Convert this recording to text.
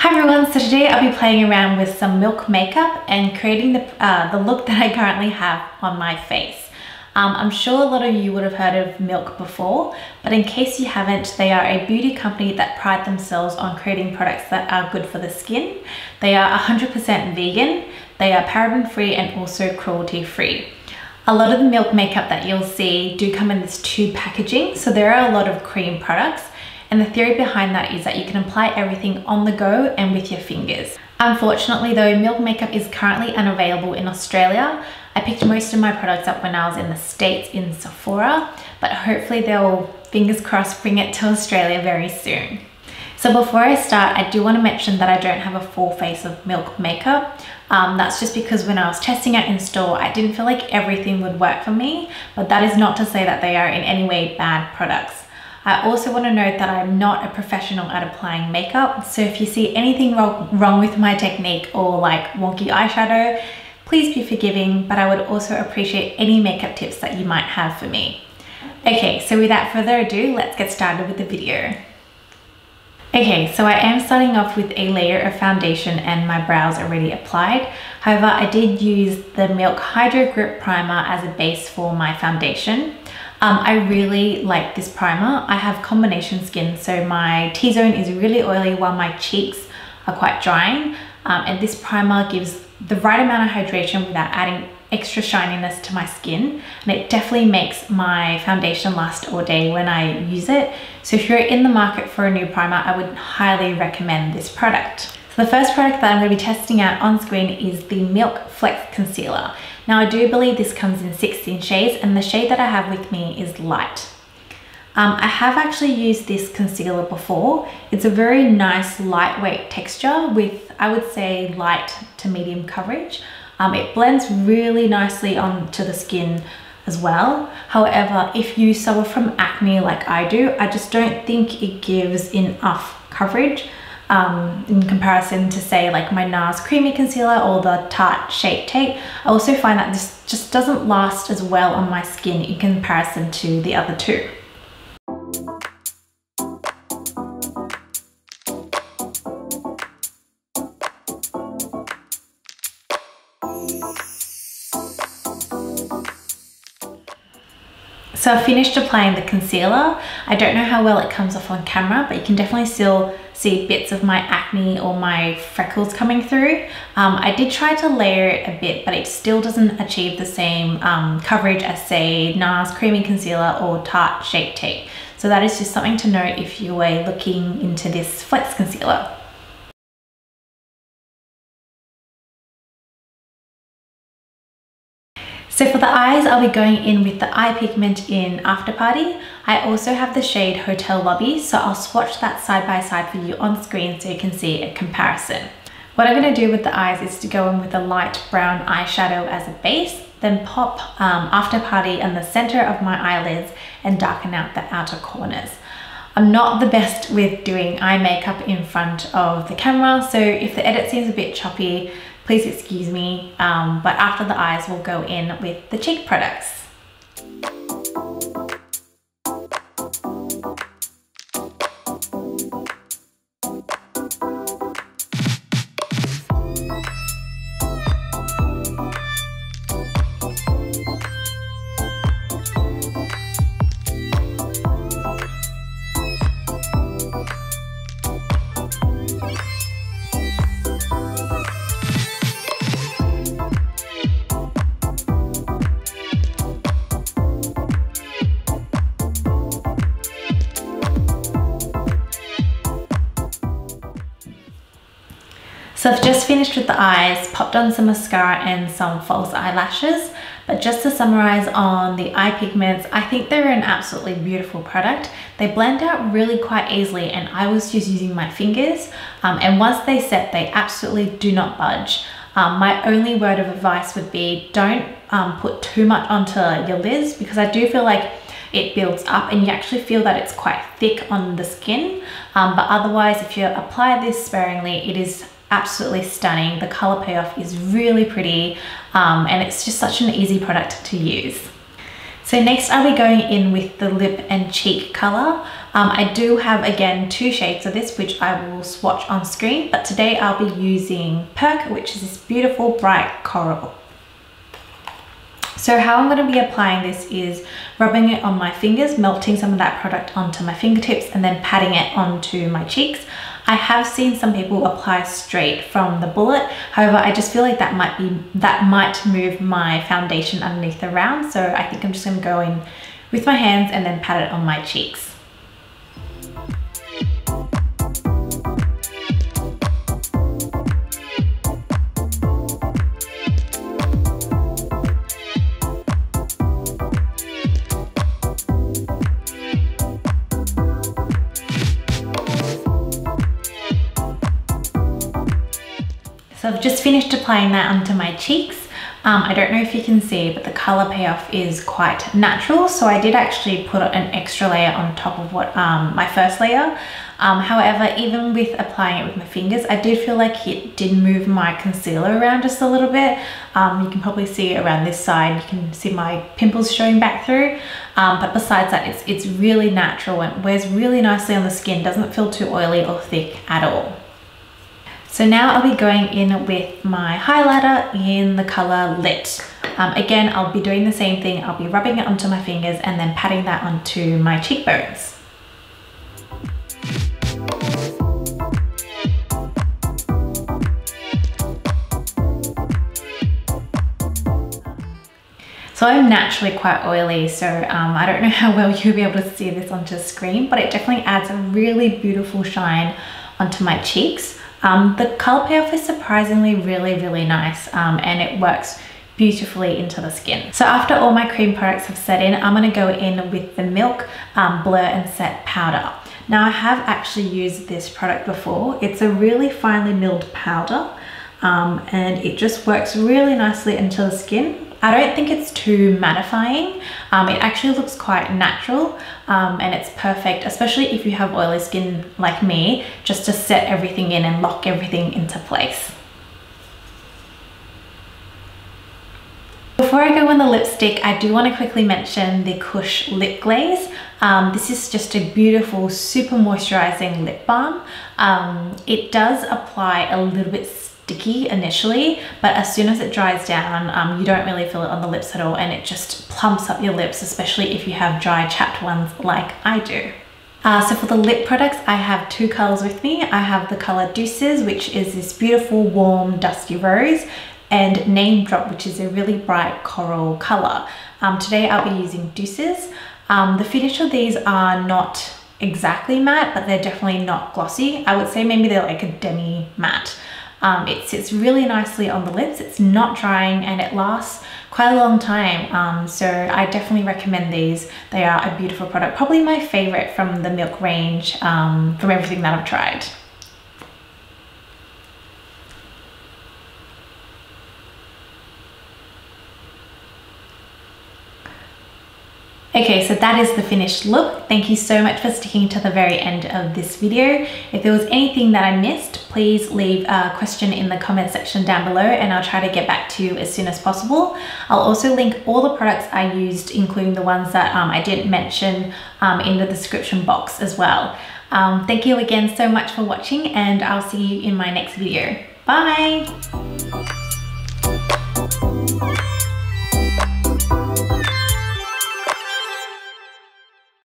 Hi everyone, so today I'll be playing around with some Milk makeup and creating the look that I currently have on my face. I'm sure a lot of you would have heard of Milk before, but in case you haven't, they are a beauty company that pride themselves on creating products that are good for the skin. They are 100% vegan, they are paraben free and also cruelty free. A lot of the Milk makeup that you'll see do come in this tube packaging, so there are a lot of cream products. And the theory behind that is that you can apply everything on the go and with your fingers. Unfortunately though, Milk makeup is currently unavailable in Australia. I picked most of my products up when I was in the States in Sephora, but hopefully they'll, fingers crossed, bring it to Australia very soon. So before I start, I do want to mention that I don't have a full face of Milk makeup. That's just because when I was testing out in store, I didn't feel like everything would work for me, but that is not to say that they are in any way bad products. I also want to note that I'm not a professional at applying makeup, so if you see anything wrong with my technique or like wonky eyeshadow, please be forgiving, but I would also appreciate any makeup tips that you might have for me. Okay, so without further ado, let's get started with the video. Okay, so I am starting off with a layer of foundation and my brows already applied. However, I did use the Milk Hydro Grip Primer as a base for my foundation. I really like this primer. I have combination skin, so my T-zone is really oily while my cheeks are quite drying. And this primer gives the right amount of hydration without adding extra shininess to my skin. And it definitely makes my foundation last all day when I use it. So if you're in the market for a new primer, I would highly recommend this product. So the first product that I'm going to be testing out on screen is the Milk Flex Concealer. Now I do believe this comes in 16 shades and the shade that I have with me is light. I have actually used this concealer before. It's a very nice lightweight texture with, I would say, light to medium coverage. It blends really nicely onto the skin as well. However, if you suffer from acne like I do, I just don't think it gives enough coverage in comparison to say like my NARS Creamy Concealer or the Tarte Shape Tape. I also find that this just doesn't last as well on my skin in comparison to the other two. So I finished applying the concealer. I don't know how well it comes off on camera, but you can definitely still see bits of my acne or my freckles coming through. I did try to layer it a bit, but it still doesn't achieve the same coverage as say NARS Creamy Concealer or Tarte Shape Tape. So that is just something to note if you were looking into this Flex Concealer. So for the eyes, I'll be going in with the eye pigment in After Party. I also have the shade Hotel Lobby, so I'll swatch that side by side for you on screen so you can see a comparison. What I'm going to do with the eyes is to go in with a light brown eyeshadow as a base, then pop After Party in the center of my eyelids and darken out the outer corners. I'm not the best with doing eye makeup in front of the camera, so if the edit seems a bit choppy, please excuse me, but after the eyes, we'll go in with the cheek products. So I've just finished with the eyes, popped on some mascara and some false eyelashes. But just to summarize on the eye pigments, I think they're an absolutely beautiful product. They blend out really quite easily and I was just using my fingers. And once they set, they absolutely do not budge. My only word of advice would be don't put too much onto your lids because I do feel like it builds up and you actually feel that it's quite thick on the skin. But otherwise, if you apply this sparingly, it is absolutely stunning. The color payoff is really pretty and it's just such an easy product to use. So next I'll be going in with the lip and cheek color. I do have, again, 2 shades of this, which I will swatch on screen, but today I'll be using Perk, which is this beautiful bright coral. So how I'm going to be applying this is rubbing it on my fingers, melting some of that product onto my fingertips, and then patting it onto my cheeks. I have seen some people apply straight from the bullet. However, I just feel like that might move my foundation underneath around. So I think I'm just going to go in with my hands and then pat it on my cheeks. So I've just finished applying that onto my cheeks. I don't know if you can see, but the color payoff is quite natural. So I did actually put an extra layer on top of what my first layer. However, even with applying it with my fingers, I did feel like it did move my concealer around just a little bit. You can probably see around this side, you can see my pimples showing back through. But besides that, it's really natural and wears really nicely on the skin. Doesn't feel too oily or thick at all. So now I'll be going in with my highlighter in the color Lit. Again, I'll be doing the same thing. I'll be rubbing it onto my fingers and then patting that onto my cheekbones. So I'm naturally quite oily, so I don't know how well you'll be able to see this onto screen, but it definitely adds a really beautiful shine onto my cheeks. The color payoff is surprisingly really nice, and it works beautifully into the skin. So after all my cream products have set in, I'm going to go in with the Milk Blur and Set Powder. Now I have actually used this product before. It's a really finely milled powder, and it just works really nicely into the skin. I don't think it's too mattifying. It actually looks quite natural, and it's perfect, especially if you have oily skin like me, just to set everything in and lock everything into place. Before I go on the lipstick, I do want to quickly mention the Kush Lip Glaze. This is just a beautiful, super moisturizing lip balm. It does apply a little bit sticky initially, but as soon as it dries down, you don't really feel it on the lips at all, and it just plumps up your lips, especially if you have dry, chapped ones like I do. So for the lip products, I have 2 colors with me. I have the color Deuces, which is this beautiful, warm, dusty rose, and Name Drop, which is a really bright coral color. Today I'll be using Deuces. The finish of these are not exactly matte, but they're definitely not glossy. I would say maybe they're like a demi matte. It sits really nicely on the lips, it's not drying, and it lasts quite a long time. So I definitely recommend these. They are a beautiful product, probably my favorite from the Milk range, from everything that I've tried. Okay, so that is the finished look. Thank you so much for sticking to the very end of this video. If there was anything that I missed, please leave a question in the comment section down below and I'll try to get back to you as soon as possible. I'll also link all the products I used, including the ones that I didn't mention, in the description box as well. Thank you again so much for watching, and I'll see you in my next video. Bye!